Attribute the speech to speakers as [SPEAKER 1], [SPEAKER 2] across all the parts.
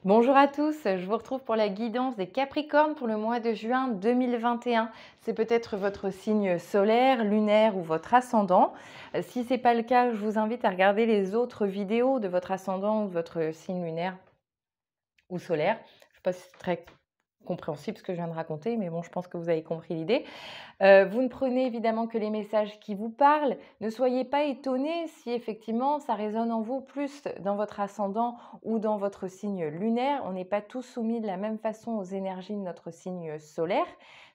[SPEAKER 1] Bonjour à tous, je vous retrouve pour la guidance des Capricornes pour le mois de juin 2021. C'est peut-être votre signe solaire, lunaire ou votre ascendant. Si ce n'est pas le cas, je vous invite à regarder les autres vidéos de votre ascendant ou de votre signe lunaire ou solaire. Je ne sais pas si c'est très compréhensible ce que je viens de raconter, mais bon, je pense que vous avez compris l'idée. Vous ne prenez évidemment que les messages qui vous parlent. Ne soyez pas étonnés si effectivement ça résonne en vous plus dans votre ascendant ou dans votre signe lunaire. On n'est pas tous soumis de la même façon aux énergies de notre signe solaire.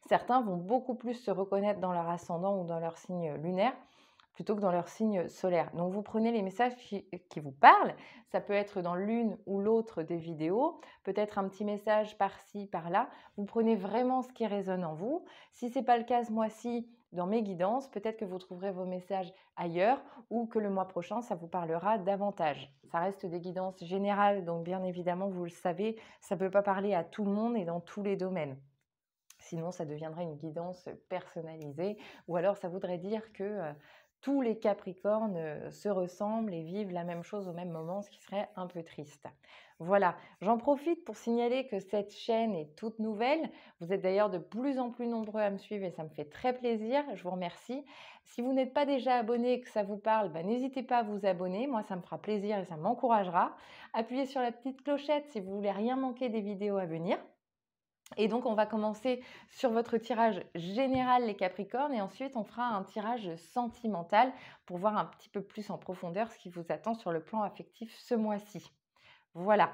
[SPEAKER 1] Certains vont beaucoup plus se reconnaître dans leur ascendant ou dans leur signe lunaire plutôt que dans leur signe solaire. Donc vous prenez les messages qui vous parlent. Ça peut être dans l'une ou l'autre des vidéos, peut-être un petit message par-ci, par-là. Vous prenez vraiment ce qui résonne en vous. Si ce n'est pas le cas ce mois-ci, dans mes guidances, peut-être que vous trouverez vos messages ailleurs ou que le mois prochain, ça vous parlera davantage. Ça reste des guidances générales, donc bien évidemment, vous le savez, ça ne peut pas parler à tout le monde et dans tous les domaines. Sinon, ça deviendrait une guidance personnalisée ou alors ça voudrait dire que tous les Capricornes se ressemblent et vivent la même chose au même moment, ce qui serait un peu triste. Voilà, j'en profite pour signaler que cette chaîne est toute nouvelle. Vous êtes d'ailleurs de plus en plus nombreux à me suivre et ça me fait très plaisir. Je vous remercie. Si vous n'êtes pas déjà abonné et que ça vous parle, n'hésitez pas à vous abonner. Moi, ça me fera plaisir et ça m'encouragera. Appuyez sur la petite clochette si vous voulez rien manquer des vidéos à venir. Et donc, on va commencer sur votre tirage général, les Capricornes, et ensuite, on fera un tirage sentimental pour voir un petit peu plus en profondeur ce qui vous attend sur le plan affectif ce mois-ci. Voilà,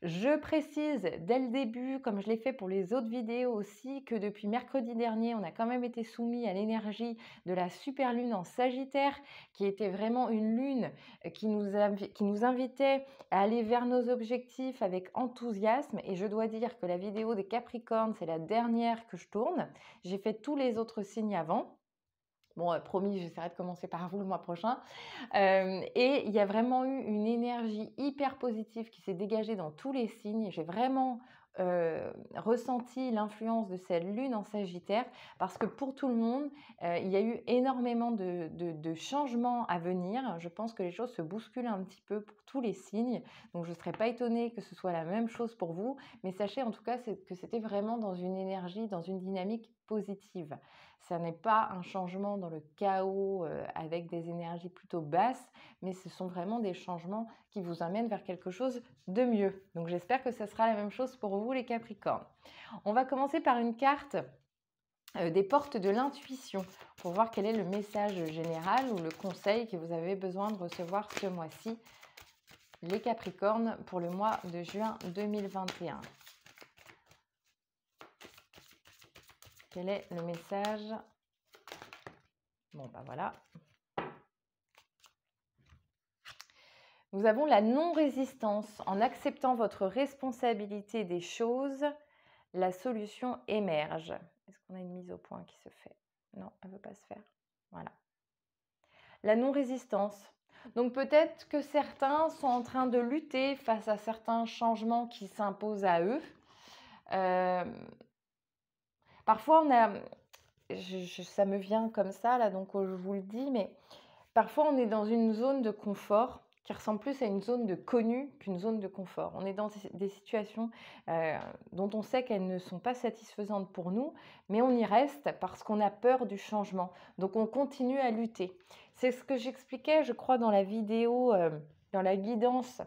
[SPEAKER 1] je précise dès le début, comme je l'ai fait pour les autres vidéos aussi, que depuis mercredi dernier, on a quand même été soumis à l'énergie de la super lune en Sagittaire, qui était vraiment une lune qui nous invitait à aller vers nos objectifs avec enthousiasme. Et je dois dire que la vidéo des Capricornes, c'est la dernière que je tourne. J'ai fait tous les autres signes avant. Bon, promis, j'essaierai de commencer par vous le mois prochain. Et il y a vraiment eu une énergie hyper positive qui s'est dégagée dans tous les signes. J'ai vraiment ressenti l'influence de cette lune en Sagittaire parce que pour tout le monde, il y a eu énormément de changements à venir. Je pense que les choses se bousculent un petit peu pour tous les signes. Donc, je ne serais pas étonnée que ce soit la même chose pour vous. Mais sachez en tout cas que c'était vraiment dans une énergie, dans une dynamique positive. Ça n'est pas un changement dans le chaos avec des énergies plutôt basses, mais ce sont vraiment des changements qui vous amènent vers quelque chose de mieux. Donc j'espère que ce sera la même chose pour vous les Capricornes. On va commencer par une carte des portes de l'intuition pour voir quel est le message général ou le conseil que vous avez besoin de recevoir ce mois-ci, les Capricornes, pour le mois de juin 2021. Quel est le message? Bon, voilà. Nous avons la non-résistance. En acceptant votre responsabilité des choses, la solution émerge. Est-ce qu'on a une mise au point qui se fait? Non, elle ne veut pas se faire. Voilà. La non-résistance. Donc peut-être que certains sont en train de lutter face à certains changements qui s'imposent à eux. Parfois, on a... ça me vient comme ça, là, donc je vous le dis, mais parfois on est dans une zone de confort qui ressemble plus à une zone de connu qu'une zone de confort. On est dans des situations dont on sait qu'elles ne sont pas satisfaisantes pour nous, mais on y reste parce qu'on a peur du changement. Donc on continue à lutter. C'est ce que j'expliquais, je crois, dans la vidéo, dans la guidance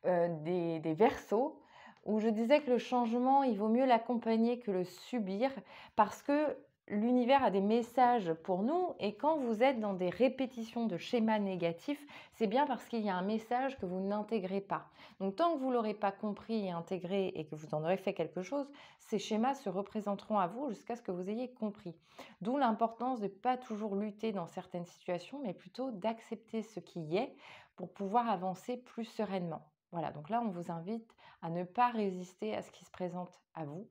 [SPEAKER 1] des Verseaux, où je disais que le changement, il vaut mieux l'accompagner que le subir, parce que l'univers a des messages pour nous, et quand vous êtes dans des répétitions de schémas négatifs, c'est bien parce qu'il y a un message que vous n'intégrez pas. Donc tant que vous ne l'aurez pas compris et intégré et que vous en aurez fait quelque chose, ces schémas se représenteront à vous jusqu'à ce que vous ayez compris. D'où l'importance de ne pas toujours lutter dans certaines situations, mais plutôt d'accepter ce qui est pour pouvoir avancer plus sereinement. Voilà, donc là, on vous invite à ne pas résister à ce qui se présente à vous,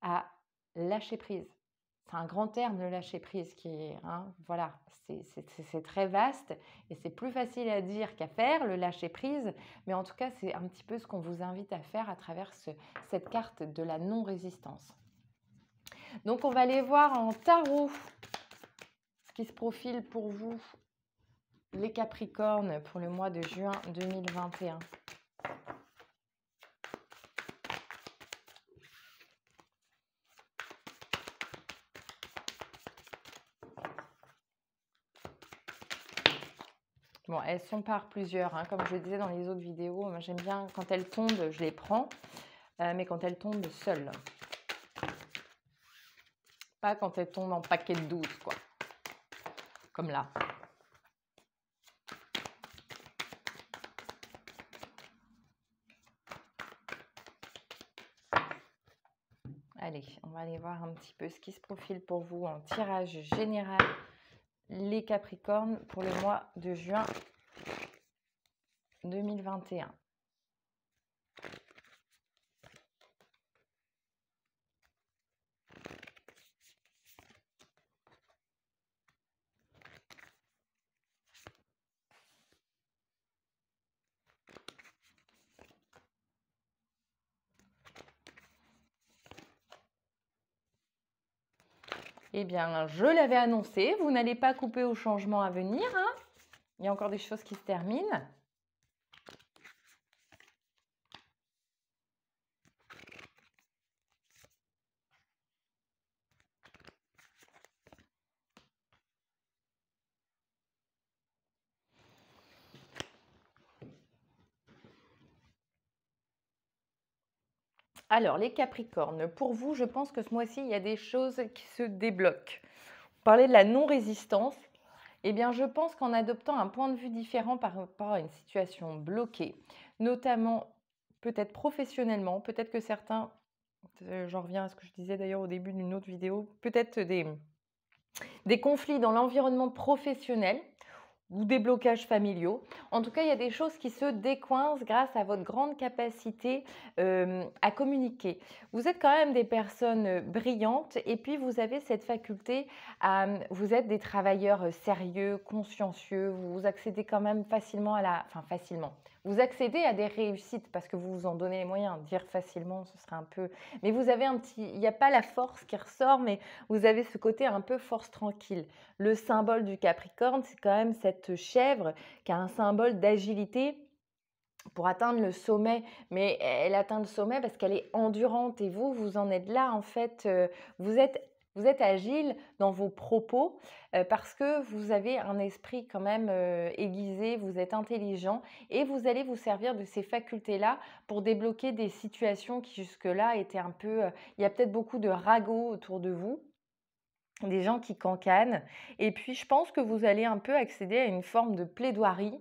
[SPEAKER 1] à lâcher prise. C'est un grand terme, le lâcher prise, qui est, voilà, c'est très vaste et c'est plus facile à dire qu'à faire, le lâcher prise. Mais en tout cas, c'est un petit peu ce qu'on vous invite à faire à travers cette carte de la non-résistance. Donc, on va aller voir en tarot ce qui se profile pour vous, les Capricornes, pour le mois de juin 2021. Bon, elles sont par plusieurs, hein, comme je le disais dans les autres vidéos. Moi, j'aime bien quand elles tombent, je les prends, mais quand elles tombent seules. Pas quand elles tombent en paquet de 12, quoi. Comme là. Allez, on va aller voir un petit peu ce qui se profile pour vous en tirage général, les Capricornes, pour le mois de juin 2021. Eh bien, je l'avais annoncé, vous n'allez pas couper au changement à venir, hein. Il y a encore des choses qui se terminent. Alors, les Capricornes, pour vous, je pense que ce mois-ci, il y a des choses qui se débloquent. Vous parlez de la non-résistance. Eh bien, je pense qu'en adoptant un point de vue différent par rapport à une situation bloquée, notamment peut-être professionnellement, peut-être que certains, j'en reviens à ce que je disais d'ailleurs au début d'une autre vidéo, peut-être des conflits dans l'environnement professionnel ou des blocages familiaux. En tout cas, il y a des choses qui se décoincent grâce à votre grande capacité à communiquer. Vous êtes quand même des personnes brillantes et puis vous avez cette faculté vous êtes des travailleurs sérieux, consciencieux, vous accédez quand même facilement enfin facilement. Vous accédez à des réussites parce que vous vous en donnez les moyens. Dire facilement, ce serait un peu... Mais vous avez il n'y a pas la force qui ressort, mais vous avez ce côté un peu force tranquille. Le symbole du Capricorne, c'est quand même cette chèvre qui a un symbole d'agilité pour atteindre le sommet. Mais elle atteint le sommet parce qu'elle est endurante et vous en êtes là en fait. Vous êtes agile dans vos propos parce que vous avez un esprit quand même aiguisé, vous êtes intelligent et vous allez vous servir de ces facultés-là pour débloquer des situations qui jusque-là étaient un peu... il y a peut-être beaucoup de ragots autour de vous, des gens qui cancanent. Et puis, je pense que vous allez un peu accéder à une forme de plaidoirie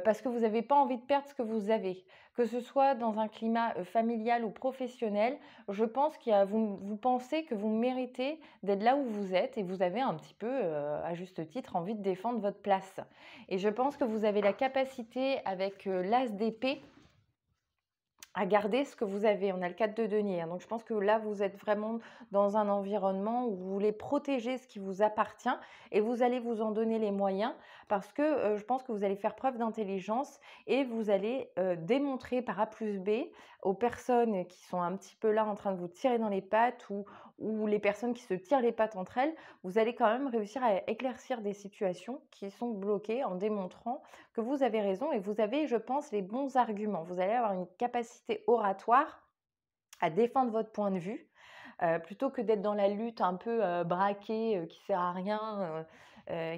[SPEAKER 1] parce que vous n'avez pas envie de perdre ce que vous avez. Que ce soit dans un climat familial ou professionnel, je pense vous pensez que vous méritez d'être là où vous êtes et vous avez un petit peu, à juste titre, envie de défendre votre place. Et je pense que vous avez la capacité avec l'as d'épée à garder ce que vous avez. On a le 4 de denier, hein. Donc, je pense que là, vous êtes vraiment dans un environnement où vous voulez protéger ce qui vous appartient et vous allez vous en donner les moyens parce que je pense que vous allez faire preuve d'intelligence et vous allez démontrer par A plus B aux personnes qui sont un petit peu là en train de vous tirer dans les pattes ou les personnes qui se tirent les pattes entre elles, vous allez quand même réussir à éclaircir des situations qui sont bloquées en démontrant que vous avez raison et vous avez, je pense, les bons arguments. Vous allez avoir une capacité oratoire à défendre votre point de vue plutôt que d'être dans la lutte un peu braquée qui sert à rien,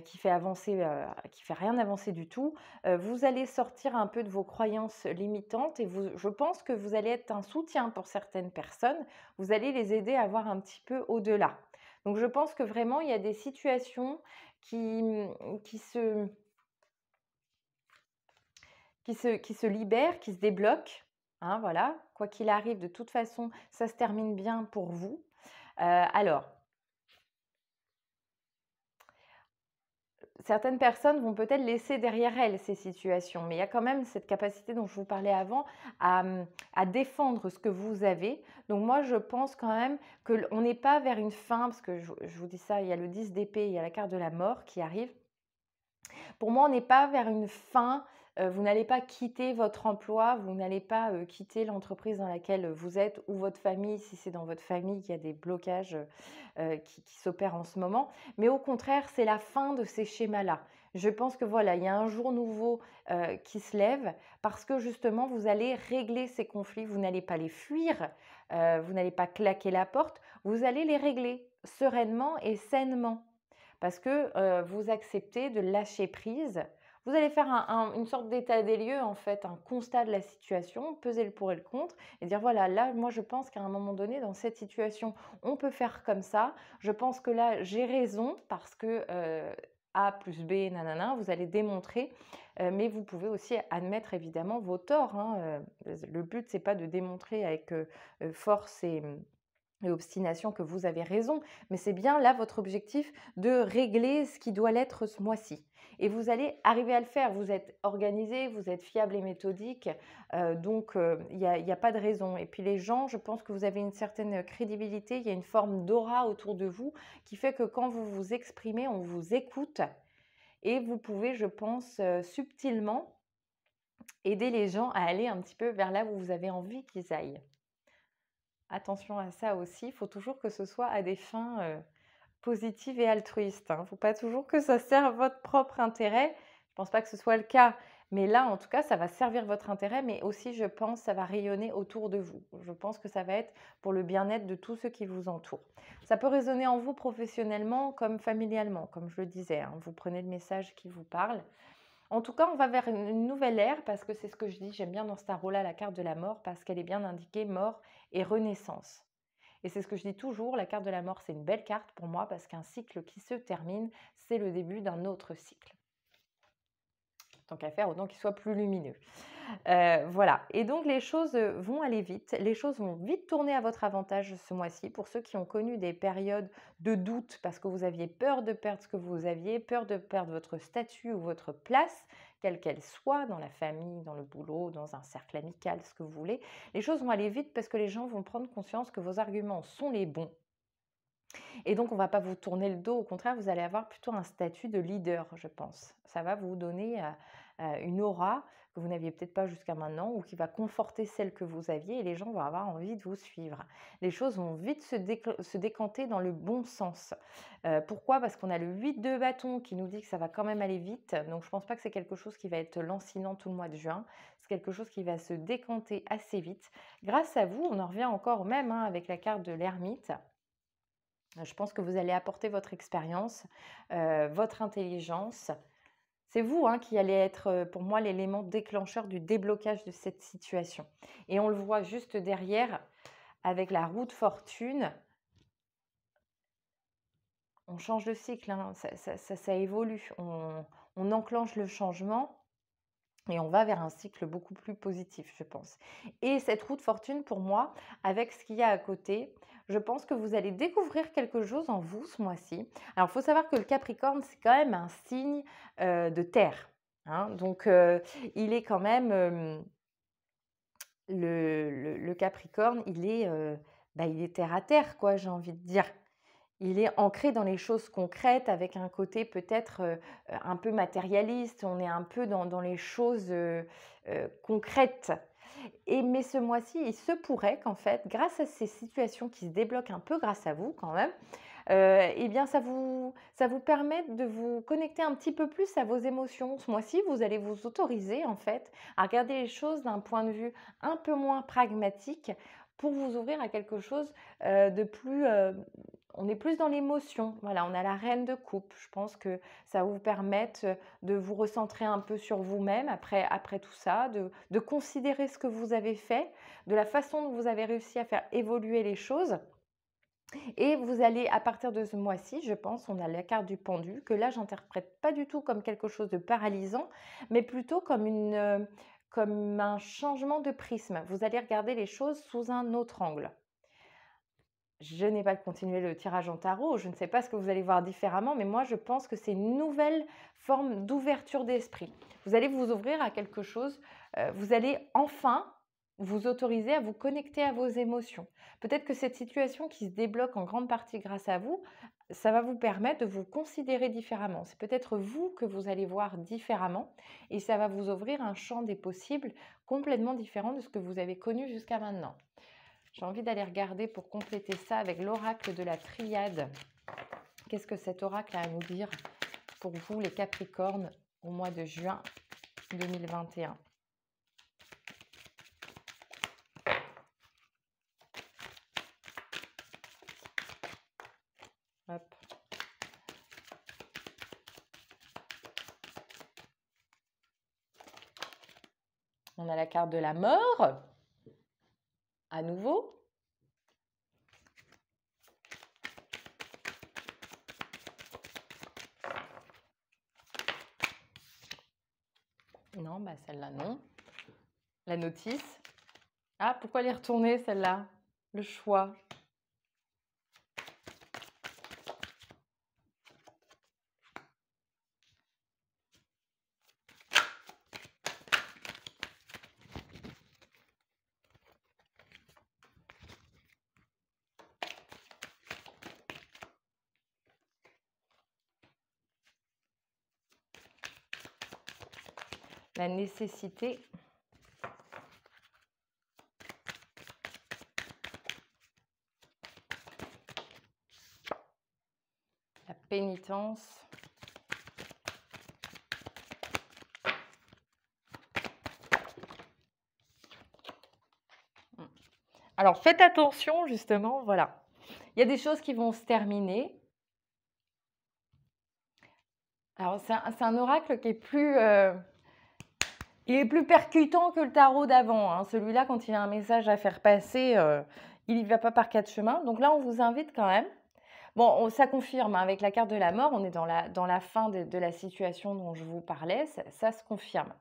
[SPEAKER 1] qui fait rien avancer du tout. Vous allez sortir un peu de vos croyances limitantes et je pense que vous allez être un soutien pour certaines personnes. Vous allez les aider à voir un petit peu au-delà. Donc je pense que vraiment il y a des situations qui se libèrent, qui se débloquent. Hein, voilà, quoi qu'il arrive, de toute façon, ça se termine bien pour vous. Alors, certaines personnes vont peut-être laisser derrière elles ces situations, mais il y a quand même cette capacité dont je vous parlais avant à défendre ce que vous avez. Donc moi, je pense quand même qu'on n'est pas vers une fin, parce que je vous dis ça, il y a le 10 d'épée, il y a la carte de la mort qui arrive. Pour moi, on n'est pas vers une fin. Vous n'allez pas quitter votre emploi, vous n'allez pas quitter l'entreprise dans laquelle vous êtes ou votre famille, si c'est dans votre famille qu'il y a des blocages qui s'opèrent en ce moment. Mais au contraire, c'est la fin de ces schémas-là. Je pense que voilà, il y a un jour nouveau qui se lève parce que justement, vous allez régler ces conflits. Vous n'allez pas les fuir, vous n'allez pas claquer la porte, vous allez les régler sereinement et sainement parce que vous acceptez de lâcher prise Vous allez faire une sorte d'état des lieux, en fait, un constat de la situation, peser le pour et le contre et dire voilà, là, moi, je pense qu'à un moment donné, dans cette situation, on peut faire comme ça. Je pense que là, j'ai raison parce que A plus B, nanana, vous allez démontrer, mais vous pouvez aussi admettre évidemment vos torts, hein. Le but, c'est pas de démontrer avec force et obstination que vous avez raison, mais c'est bien là votre objectif de régler ce qui doit l'être ce mois-ci. Et vous allez arriver à le faire. Vous êtes organisé, vous êtes fiable et méthodique, donc il n'y a pas de raison. Et puis les gens, je pense que vous avez une certaine crédibilité, il y a une forme d'aura autour de vous qui fait que quand vous vous exprimez, on vous écoute et vous pouvez, je pense, subtilement aider les gens à aller un petit peu vers là où vous avez envie qu'ils aillent. Attention à ça aussi, il faut toujours que ce soit à des fins positives et altruistes, hein. Il ne faut pas toujours que ça serve votre propre intérêt. Je ne pense pas que ce soit le cas, mais là, en tout cas, ça va servir votre intérêt, mais aussi, je pense, ça va rayonner autour de vous. Je pense que ça va être pour le bien-être de tous ceux qui vous entourent. Ça peut résonner en vous professionnellement comme familialement, comme je le disais, hein. Vous prenez le message qui vous parle. En tout cas, on va vers une nouvelle ère parce que c'est ce que je dis, j'aime bien dans ce tarot-là la carte de la mort parce qu'elle est bien indiquée mort et renaissance. Et c'est ce que je dis toujours, la carte de la mort, c'est une belle carte pour moi parce qu'un cycle qui se termine, c'est le début d'un autre cycle. Tant qu'à faire, autant qu'il soit plus lumineux. Voilà. Et donc, les choses vont aller vite. Les choses vont vite tourner à votre avantage ce mois-ci. Pour ceux qui ont connu des périodes de doute parce que vous aviez peur de perdre ce que vous aviez, peur de perdre votre statut ou votre place, quelle qu'elle soit, dans la famille, dans le boulot, dans un cercle amical, ce que vous voulez, les choses vont aller vite parce que les gens vont prendre conscience que vos arguments sont les bons. Et donc, on ne va pas vous tourner le dos. Au contraire, vous allez avoir plutôt un statut de leader, je pense. Ça va vous donner une aura que vous n'aviez peut-être pas jusqu'à maintenant ou qui va conforter celle que vous aviez et les gens vont avoir envie de vous suivre. Les choses vont vite se décanter dans le bon sens. Pourquoi? Parce qu'on a le 8 de bâton qui nous dit que ça va quand même aller vite. Donc, je ne pense pas que c'est quelque chose qui va être lancinant tout le mois de juin. C'est quelque chose qui va se décanter assez vite. Grâce à vous, on en revient encore au même avec la carte de l'ermite. Je pense que vous allez apporter votre expérience, votre intelligence. C'est vous qui allez être, pour moi, l'élément déclencheur du déblocage de cette situation. Et on le voit juste derrière avec la roue de fortune. On change de cycle, ça évolue. On enclenche le changement. Et on va vers un cycle beaucoup plus positif, je pense. Et cette roue de fortune, pour moi, avec ce qu'il y a à côté, je pense que vous allez découvrir quelque chose en vous ce mois-ci. Alors, il faut savoir que le Capricorne, c'est quand même un signe de terre, hein. Donc, il est quand même, le Capricorne, il est terre à terre, quoi, j'ai envie de dire. Il est ancré dans les choses concrètes avec un côté peut-être un peu matérialiste. On est un peu dans les choses concrètes. Mais ce mois-ci, il se pourrait qu'en fait, grâce à ces situations qui se débloquent un peu grâce à vous quand même, eh bien ça vous permette de vous connecter un petit peu plus à vos émotions. Ce mois-ci, vous allez vous autoriser en fait à regarder les choses d'un point de vue un peu moins pragmatique pour vous ouvrir à quelque chose de plus on est plus dans l'émotion. Voilà, on a la reine de coupe. Je pense que ça va vous permettre de vous recentrer un peu sur vous-même après tout ça, de considérer ce que vous avez fait, de la façon dont vous avez réussi à faire évoluer les choses. Et vous allez, à partir de ce mois-ci, je pense, on a la carte du pendu, que là, j'interprète pas du tout comme quelque chose de paralysant, mais plutôt comme un changement de prisme. Vous allez regarder les choses sous un autre angle. Je n'ai pas continué le tirage en tarot, je ne sais pas ce que vous allez voir différemment, mais moi je pense que c'est une nouvelle forme d'ouverture d'esprit. Vous allez vous ouvrir à quelque chose, vous allez enfin vous autoriser à vous connecter à vos émotions. Peut-être que cette situation qui se débloque en grande partie grâce à vous, ça va vous permettre de vous considérer différemment. C'est peut-être vous que vous allez voir différemment et ça va vous ouvrir un champ des possibles complètement différent de ce que vous avez connu jusqu'à maintenant. J'ai envie d'aller regarder pour compléter ça avec l'oracle de la triade. Qu'est-ce que cet oracle a à nous dire pour vous, les Capricornes, au mois de juin 2021? Hop. On a la carte de la mort, à nouveau. Non, bah celle-là, non. La notice. Ah, pourquoi les retourner, celle-là? Le choix. La nécessité. La pénitence. Alors, faites attention, justement, voilà. Il y a des choses qui vont se terminer. Alors, c'est un oracle qui est plus, il est plus percutant que le tarot d'avant, hein. Celui-là, quand il y a un message à faire passer, il n'y va pas par quatre chemins. Donc là, on vous invite quand même. Bon, ça confirme, hein, avec la carte de la mort, on est dans la fin de la situation dont je vous parlais, ça se confirme.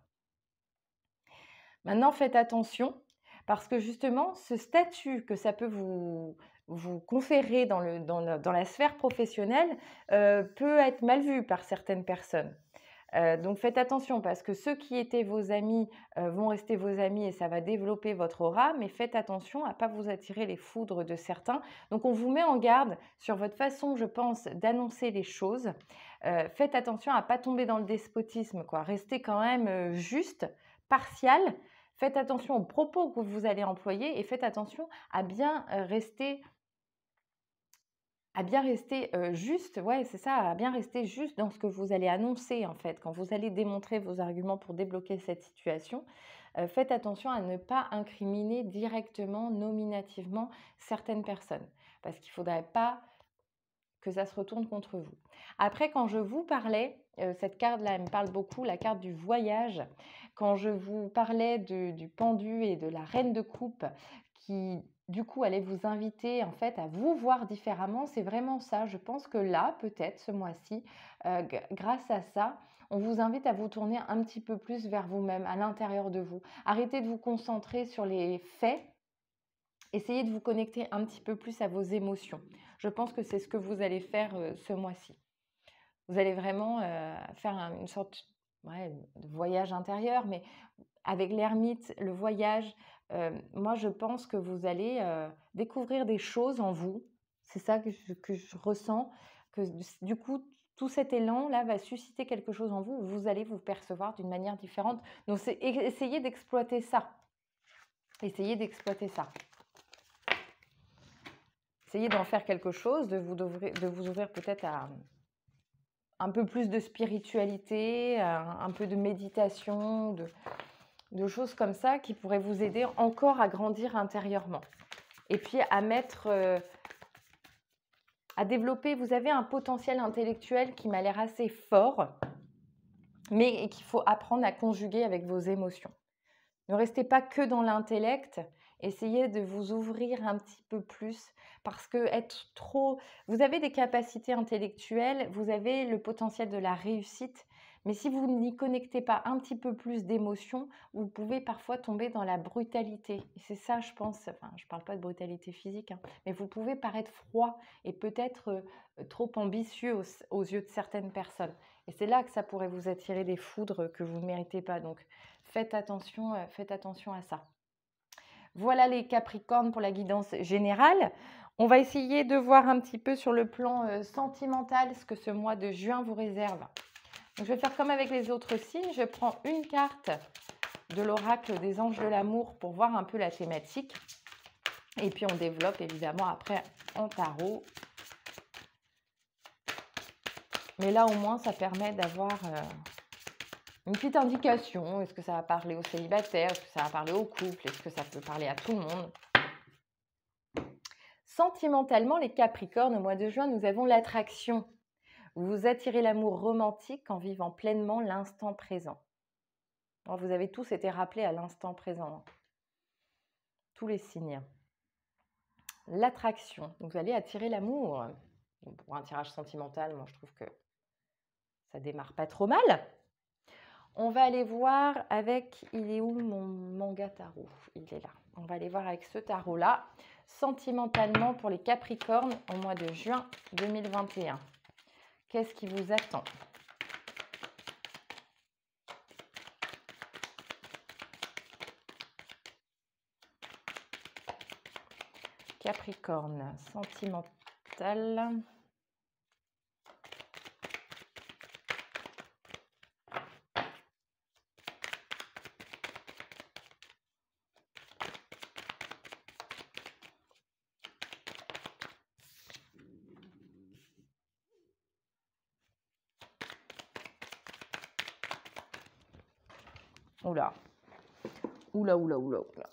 [SPEAKER 1] Maintenant, faites attention, parce que justement, ce statut que ça peut vous conférer dans la sphère professionnelle peut être mal vu par certaines personnes. Donc faites attention, parce que ceux qui étaient vos amis vont rester vos amis et ça va développer votre aura, mais faites attention à ne pas vous attirer les foudres de certains. Donc on vous met en garde sur votre façon, je pense, d'annoncer les choses. Faites attention à ne pas tomber dans le despotisme, quoi. Restez quand même juste, partial. Faites attention aux propos que vous allez employer et faites attention à bien rester juste, ouais, c'est ça, à bien rester juste dans ce que vous allez annoncer, en fait. Quand vous allez démontrer vos arguments pour débloquer cette situation, faites attention à ne pas incriminer directement, nominativement, certaines personnes. Parce qu'il ne faudrait pas que ça se retourne contre vous. Après, quand je vous parlais, cette carte-là, elle me parle beaucoup, la carte du voyage. Quand je vous parlais du pendu et de la reine de coupe qui, du coup, allait vous inviter en fait à vous voir différemment, c'est vraiment ça. Je pense que là, peut-être ce mois-ci, grâce à ça, on vous invite à vous tourner un petit peu plus vers vous-même, à l'intérieur de vous. Arrêtez de vous concentrer sur les faits. Essayez de vous connecter un petit peu plus à vos émotions. Je pense que c'est ce que vous allez faire ce mois-ci. Vous allez vraiment faire une sorte de voyage intérieur, mais avec l'ermite, le voyage, moi je pense que vous allez découvrir des choses en vous. C'est ça que je ressens, que du coup, tout cet élan-là va susciter quelque chose en vous où vous allez vous percevoir d'une manière différente. Donc, essayez d'exploiter ça. Essayez d'exploiter ça. Essayez d'en faire quelque chose, de vous ouvrir peut-être à un peu plus de spiritualité, un peu de méditation, de choses comme ça qui pourraient vous aider encore à grandir intérieurement. Et puis à développer, vous avez un potentiel intellectuel qui m'a l'air assez fort, mais qu'il faut apprendre à conjuguer avec vos émotions. Ne restez pas que dans l'intellect, essayez de vous ouvrir un petit peu plus parce que vous avez des capacités intellectuelles, vous avez le potentiel de la réussite, mais si vous n'y connectez pas un petit peu plus d'émotion, vous pouvez parfois tomber dans la brutalité. Et c'est ça, je pense, enfin, je ne parle pas de brutalité physique, hein, mais vous pouvez paraître froid et peut-être trop ambitieux aux yeux de certaines personnes. Et c'est là que ça pourrait vous attirer des foudres que vous ne méritez pas. Donc, faites attention à ça. Voilà les Capricornes pour la guidance générale. On va essayer de voir un petit peu sur le plan sentimental ce que ce mois de juin vous réserve. Donc, je vais faire comme avec les autres signes. Je prends une carte de l'oracle des anges de l'amour pour voir un peu la thématique. Et puis, on développe évidemment après en tarot. Mais là, au moins, ça permet d'avoir une petite indication. Est-ce que ça va parler aux célibataires? Est-ce que ça va parler aux couples? Est-ce que ça peut parler à tout le monde? Sentimentalement, les Capricornes, au mois de juin, nous avons l'attraction. Vous attirez l'amour romantique en vivant pleinement l'instant présent. Oh, vous avez tous été rappelés à l'instant présent, hein. Tous les signes. L'attraction. Donc, vous allez attirer l'amour. Bon, pour un tirage sentimental, moi, je trouve que ça démarre pas trop mal. On va aller voir avec... Il est où mon manga tarot? Il est là. On va aller voir avec ce tarot-là, sentimentalement pour les Capricornes au mois de juin 2021. Qu'est-ce qui vous attend? Capricorne, sentimental. Oula. Oula, oula, oula, oula.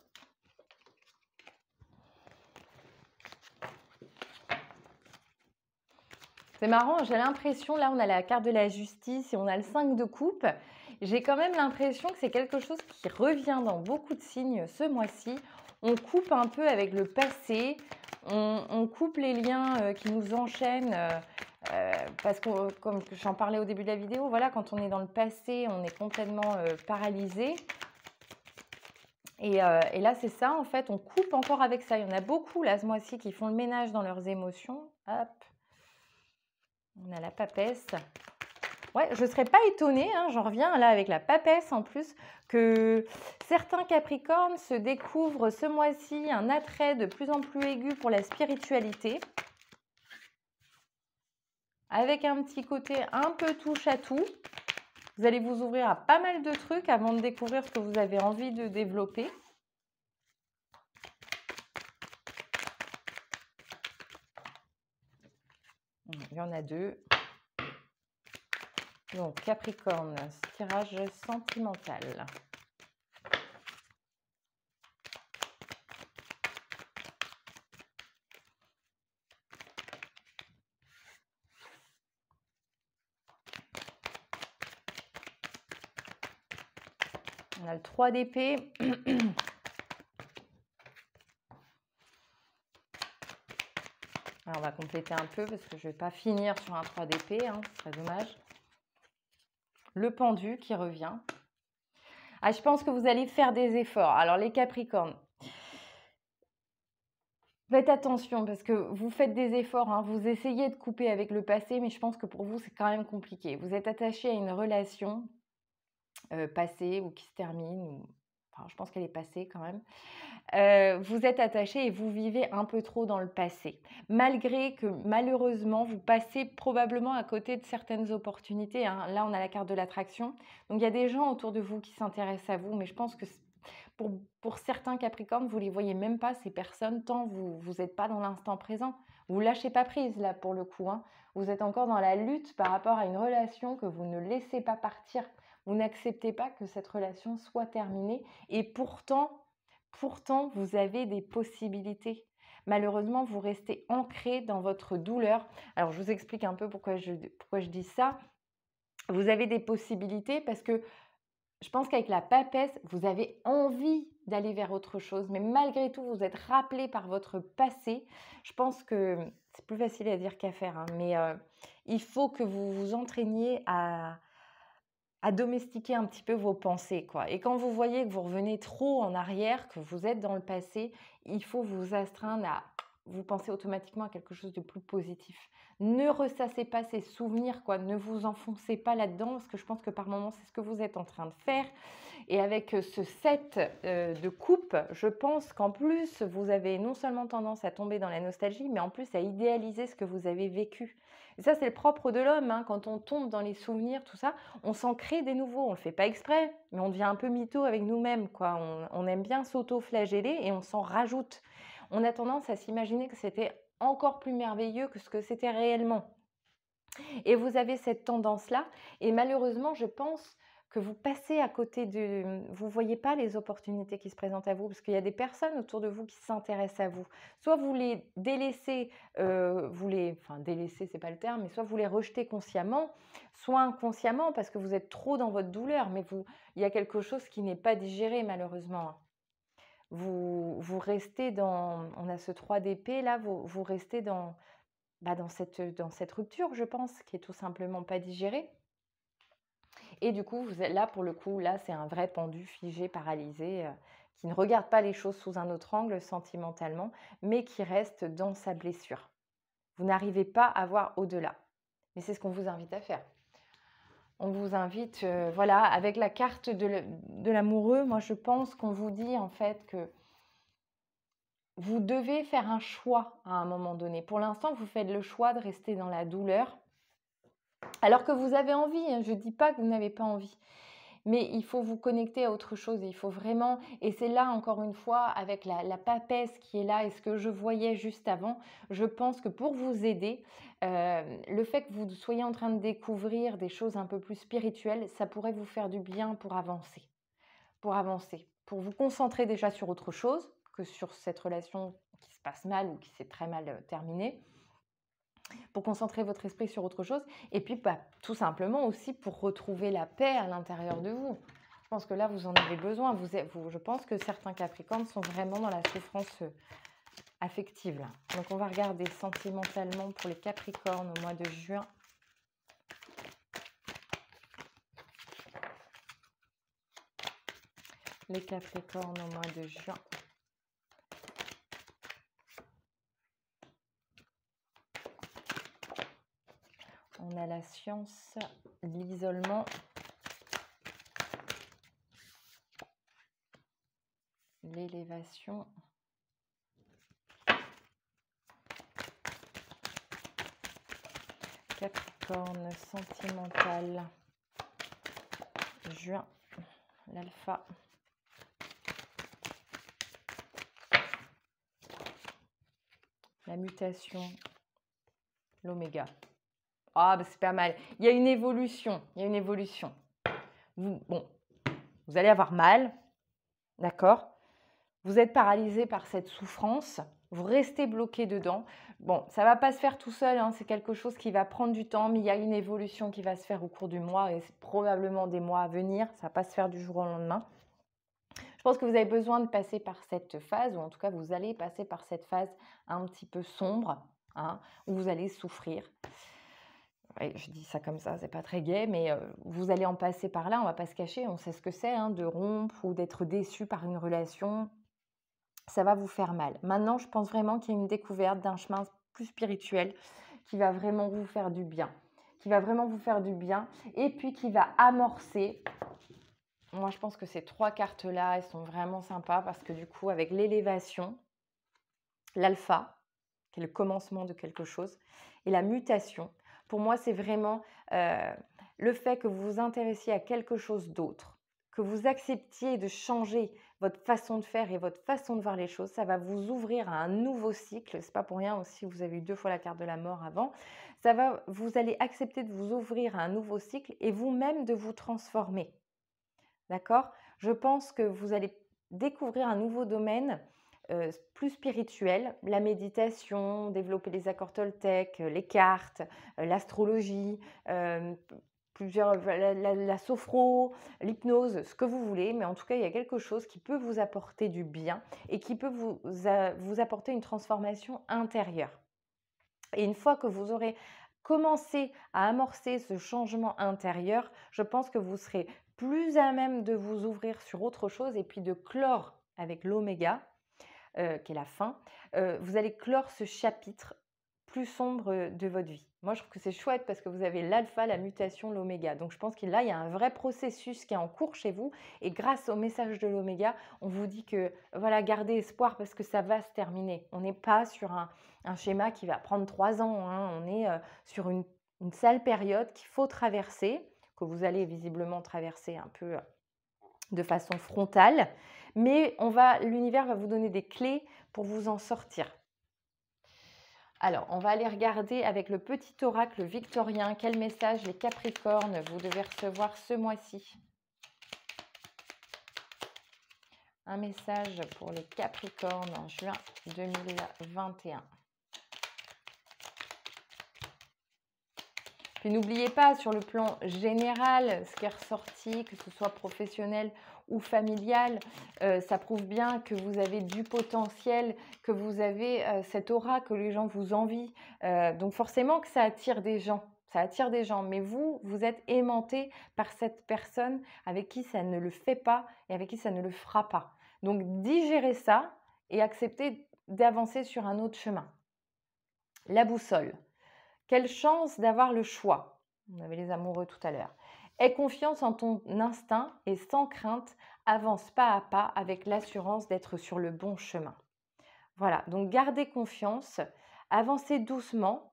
[SPEAKER 1] C'est marrant, j'ai l'impression, là on a la carte de la justice et on a le 5 de coupe. J'ai quand même l'impression que c'est quelque chose qui revient dans beaucoup de signes ce mois-ci. On coupe un peu avec le passé, on coupe les liens qui nous enchaînent. Parce que, comme j'en parlais au début de la vidéo, voilà, quand on est dans le passé, on est complètement paralysé. Et là, c'est ça, en fait, on coupe encore avec ça. Il y en a beaucoup, là, ce mois-ci, qui font le ménage dans leurs émotions. Hop. On a la papesse. Ouais, je ne serais pas étonnée, hein, j'en reviens là avec la papesse en plus, que certains Capricornes se découvrent ce mois-ci un attrait de plus en plus aigu pour la spiritualité. Avec un petit côté un peu touche à tout. Vous allez vous ouvrir à pas mal de trucs avant de découvrir ce que vous avez envie de développer. Il y en a deux. Donc, Capricorne, tirage sentimental. On a le 3 d'épée. Alors, on va compléter un peu parce que je ne vais pas finir sur un 3 d'épée, hein, ce serait dommage. Le pendu qui revient. Ah, je pense que vous allez faire des efforts. Alors, les Capricornes, faites attention parce que vous faites des efforts, hein, vous essayez de couper avec le passé, mais je pense que pour vous, c'est quand même compliqué. Vous êtes attaché à une relation passée ou qui se termine, ou... enfin, je pense qu'elle est passée quand même. Vous êtes attaché et vous vivez un peu trop dans le passé. Malgré que malheureusement, vous passez probablement à côté de certaines opportunités, hein. Là, on a la carte de l'attraction. Donc, il y a des gens autour de vous qui s'intéressent à vous, mais je pense que pour certains Capricornes, vous ne les voyez même pas, ces personnes, tant vous n'êtes pas dans l'instant présent. Vous ne lâchez pas prise, là, pour le coup, hein. Vous êtes encore dans la lutte par rapport à une relation que vous ne laissez pas partir. Vous n'acceptez pas que cette relation soit terminée. Et pourtant, vous avez des possibilités. Malheureusement, vous restez ancré dans votre douleur. Alors, je vous explique un peu pourquoi je dis ça. Vous avez des possibilités parce que je pense qu'avec la papesse, vous avez envie d'aller vers autre chose. Mais malgré tout, vous êtes rappelé par votre passé. Je pense que c'est plus facile à dire qu'à faire, hein, mais il faut que vous vous entraîniez à domestiquer un petit peu vos pensées, quoi. Et quand vous voyez que vous revenez trop en arrière, que vous êtes dans le passé, il faut vous astreindre à vous penser automatiquement à quelque chose de plus positif. Ne ressassez pas ces souvenirs, quoi. Ne vous enfoncez pas là-dedans, parce que je pense que par moments, c'est ce que vous êtes en train de faire. Et avec ce 7 de coupe, je pense qu'en plus, vous avez non seulement tendance à tomber dans la nostalgie, mais en plus à idéaliser ce que vous avez vécu. Et ça, c'est le propre de l'homme, hein. Quand on tombe dans les souvenirs, tout ça, on s'en crée des nouveaux. On ne le fait pas exprès, mais on devient un peu mytho avec nous-mêmes, quoi. On aime bien s'auto-flageller et on s'en rajoute. On a tendance à s'imaginer que c'était encore plus merveilleux que ce que c'était réellement. Et vous avez cette tendance-là. Et malheureusement, je pense que vous passez à côté de... Vous ne voyez pas les opportunités qui se présentent à vous, parce qu'il y a des personnes autour de vous qui s'intéressent à vous. Soit vous les délaissez, enfin délaissez, c'est pas le terme, mais soit vous les rejetez consciemment, soit inconsciemment, parce que vous êtes trop dans votre douleur, mais il y a quelque chose qui n'est pas digéré malheureusement, hein. Vous restez dans... On a ce 3 d'épée là, vous restez dans cette rupture, je pense, qui est tout simplement pas digérée. Et du coup, vous êtes là, pour le coup, là, c'est un vrai pendu figé, paralysé, qui ne regarde pas les choses sous un autre angle sentimentalement, mais qui reste dans sa blessure. Vous n'arrivez pas à voir au-delà. Mais c'est ce qu'on vous invite à faire. On vous invite, voilà, avec la carte de l'amoureux, moi je pense qu'on vous dit en fait que vous devez faire un choix à un moment donné. Pour l'instant, vous faites le choix de rester dans la douleur, alors que vous avez envie, hein. Je ne dis pas que vous n'avez pas envie. Mais il faut vous connecter à autre chose. Il faut vraiment, et c'est là encore une fois, avec la papesse qui est là et ce que je voyais juste avant, je pense que pour vous aider, le fait que vous soyez en train de découvrir des choses un peu plus spirituelles, ça pourrait vous faire du bien pour avancer. Pour vous concentrer déjà sur autre chose que sur cette relation qui se passe mal ou qui s'est très mal terminée. Pour concentrer votre esprit sur autre chose, et puis tout simplement aussi pour retrouver la paix à l'intérieur de vous. Je pense que là, vous en avez besoin. Je pense que certains Capricornes sont vraiment dans la souffrance affective, là. Donc, on va regarder sentimentalement pour les Capricornes au mois de juin. Les Capricornes au mois de juin. On a la science, l'isolement, l'élévation, Capricorne sentimental, juin, l'alpha, la mutation, l'oméga. Ah, c'est pas mal. Il y a une évolution. Bon, vous allez avoir mal, d'accord? Vous êtes paralysé par cette souffrance. Vous restez bloqué dedans. Bon, ça ne va pas se faire tout seul, hein, c'est quelque chose qui va prendre du temps, mais il y a une évolution qui va se faire au cours du mois et c'est probablement des mois à venir. Ça ne va pas se faire du jour au lendemain. Je pense que vous avez besoin de passer par cette phase, ou en tout cas, vous allez passer par cette phase un petit peu sombre, hein, où vous allez souffrir. Ouais, je dis ça comme ça, c'est pas très gai, mais vous allez en passer par là, on va pas se cacher, on sait ce que c'est, hein, de rompre ou d'être déçu par une relation. Ça va vous faire mal. Maintenant, je pense vraiment qu'il y a une découverte d'un chemin plus spirituel qui va vraiment vous faire du bien. Et puis qui va amorcer. Moi, je pense que ces 3 cartes-là, elles sont vraiment sympas parce que du coup, avec l'élévation, l'alpha, qui est le commencement de quelque chose, et la mutation, pour moi, c'est vraiment le fait que vous vous intéressiez à quelque chose d'autre, que vous acceptiez de changer votre façon de faire et votre façon de voir les choses. Ça va vous ouvrir à un nouveau cycle. C'est pas pour rien aussi, vous avez eu 2 fois la carte de la mort avant. Vous allez accepter de vous ouvrir à un nouveau cycle et vous-même de vous transformer. D'accord? Je pense que vous allez découvrir un nouveau domaine plus spirituel, la méditation, développer les accords Toltec, les cartes, l'astrologie, la sophro, l'hypnose, ce que vous voulez, mais en tout cas, il y a quelque chose qui peut vous apporter du bien et qui peut vous apporter une transformation intérieure. Et une fois que vous aurez commencé à amorcer ce changement intérieur, je pense que vous serez plus à même de vous ouvrir sur autre chose et puis de clore avec l'oméga, qui est la fin. Vous allez clore ce chapitre plus sombre de votre vie. Moi, je trouve que c'est chouette parce que vous avez l'alpha, la mutation, l'oméga. Donc, je pense qu'il là, il y a un vrai processus qui est en cours chez vous. Et grâce au message de l'oméga, on vous dit que, voilà, gardez espoir parce que ça va se terminer. On n'est pas sur un schéma qui va prendre 3 ans, hein. On est sur une sale période qu'il faut traverser, que vous allez visiblement traverser un peu de façon frontale. Mais l'univers va vous donner des clés pour vous en sortir. Alors, on va aller regarder avec le petit oracle victorien quel message les Capricornes vous devez recevoir ce mois-ci. Un message pour les Capricornes en juin 2021. Puis n'oubliez pas, sur le plan général, ce qui est ressorti, que ce soit professionnel ou familial, ça prouve bien que vous avez du potentiel, que vous avez cette aura, que les gens vous envient. Donc forcément que ça attire des gens. Ça attire des gens, mais vous êtes aimanté par cette personne avec qui ça ne le fait pas et avec qui ça ne le fera pas. Donc digérez ça et acceptez d'avancer sur un autre chemin. La boussole. Quelle chance d'avoir le choix. On avait les amoureux tout à l'heure. Aie confiance en ton instinct et sans crainte, avance pas à pas avec l'assurance d'être sur le bon chemin. Voilà, donc gardez confiance, avancez doucement,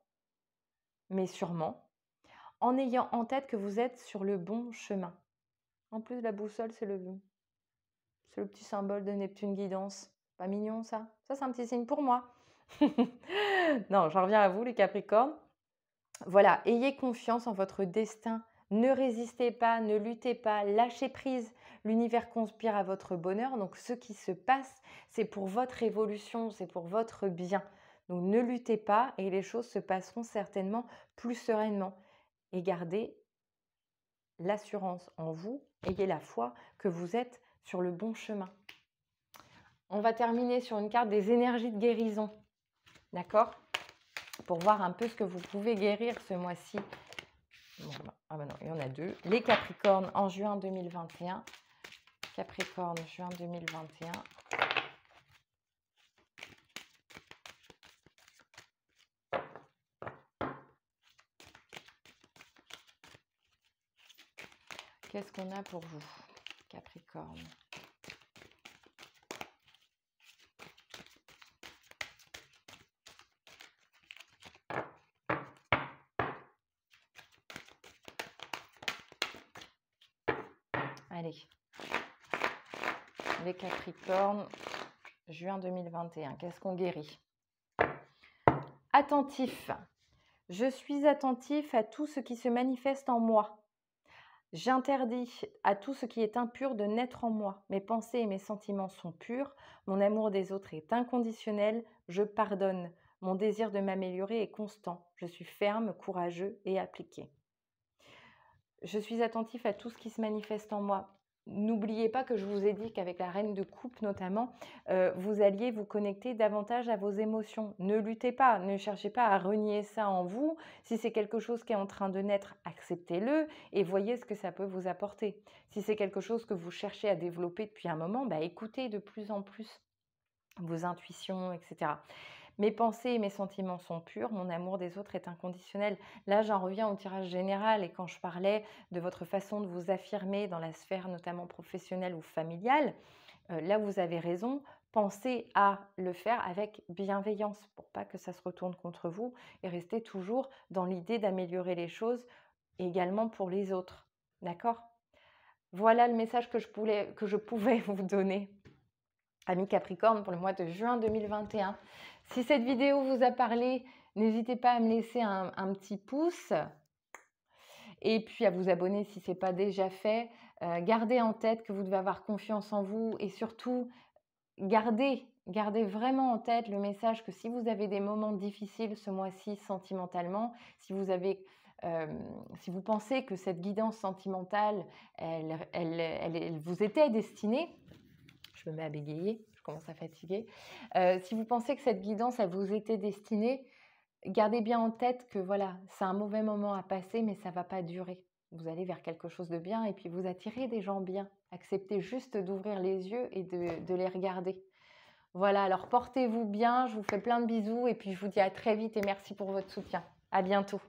[SPEAKER 1] mais sûrement, en ayant en tête que vous êtes sur le bon chemin. En plus, la boussole, c'est le petit symbole de Neptune guidance. Pas mignon, ça? Ça, c'est un petit signe pour moi. Non, j'en reviens à vous, les Capricornes. Voilà, ayez confiance en votre destin. Ne résistez pas, ne luttez pas, lâchez prise. L'univers conspire à votre bonheur. Donc, ce qui se passe, c'est pour votre évolution, c'est pour votre bien. Donc, ne luttez pas et les choses se passeront certainement plus sereinement. Et gardez l'assurance en vous, ayez la foi que vous êtes sur le bon chemin. On va terminer sur une carte des énergies de guérison. D'accord? Pour voir un peu ce que vous pouvez guérir ce mois-ci. Bon, ah ben non, il y en a deux. Les Capricornes en juin 2021. Capricorne, juin 2021. Qu'est-ce qu'on a pour vous, Capricorne? Allez, les Capricornes, juin 2021, qu'est-ce qu'on guérit? Attentif. Je suis attentif à tout ce qui se manifeste en moi. J'interdis à tout ce qui est impur de naître en moi. Mes pensées et mes sentiments sont purs. Mon amour des autres est inconditionnel. Je pardonne. Mon désir de m'améliorer est constant. Je suis ferme, courageux et appliqué. Je suis attentif à tout ce qui se manifeste en moi. N'oubliez pas que je vous ai dit qu'avec la reine de coupe notamment, vous alliez vous connecter davantage à vos émotions. Ne luttez pas, ne cherchez pas à renier ça en vous. Si c'est quelque chose qui est en train de naître, acceptez-le et voyez ce que ça peut vous apporter. Si c'est quelque chose que vous cherchez à développer depuis un moment, écoutez de plus en plus vos intuitions, etc. Mes pensées et mes sentiments sont purs, mon amour des autres est inconditionnel. Là, j'en reviens au tirage général et quand je parlais de votre façon de vous affirmer dans la sphère notamment professionnelle ou familiale, là vous avez raison, pensez à le faire avec bienveillance pour pas que ça se retourne contre vous et restez toujours dans l'idée d'améliorer les choses également pour les autres. D'accord? Voilà le message que je pouvais vous donner. Amis Capricorne pour le mois de juin 2021. Si cette vidéo vous a parlé, n'hésitez pas à me laisser un petit pouce et puis à vous abonner si ce n'est pas déjà fait. Gardez en tête que vous devez avoir confiance en vous et surtout, gardez vraiment en tête le message que si vous avez des moments difficiles ce mois-ci sentimentalement, si vous pensez que cette guidance sentimentale, elle vous était destinée, je me mets à bégayer, je commence à fatiguer. Si vous pensez que cette guidance, elle vous était destinée, gardez bien en tête que voilà, c'est un mauvais moment à passer, mais ça ne va pas durer. Vous allez vers quelque chose de bien et puis vous attirez des gens bien. Acceptez juste d'ouvrir les yeux et de les regarder. Voilà, alors portez-vous bien, je vous fais plein de bisous et puis je vous dis à très vite et merci pour votre soutien. À bientôt.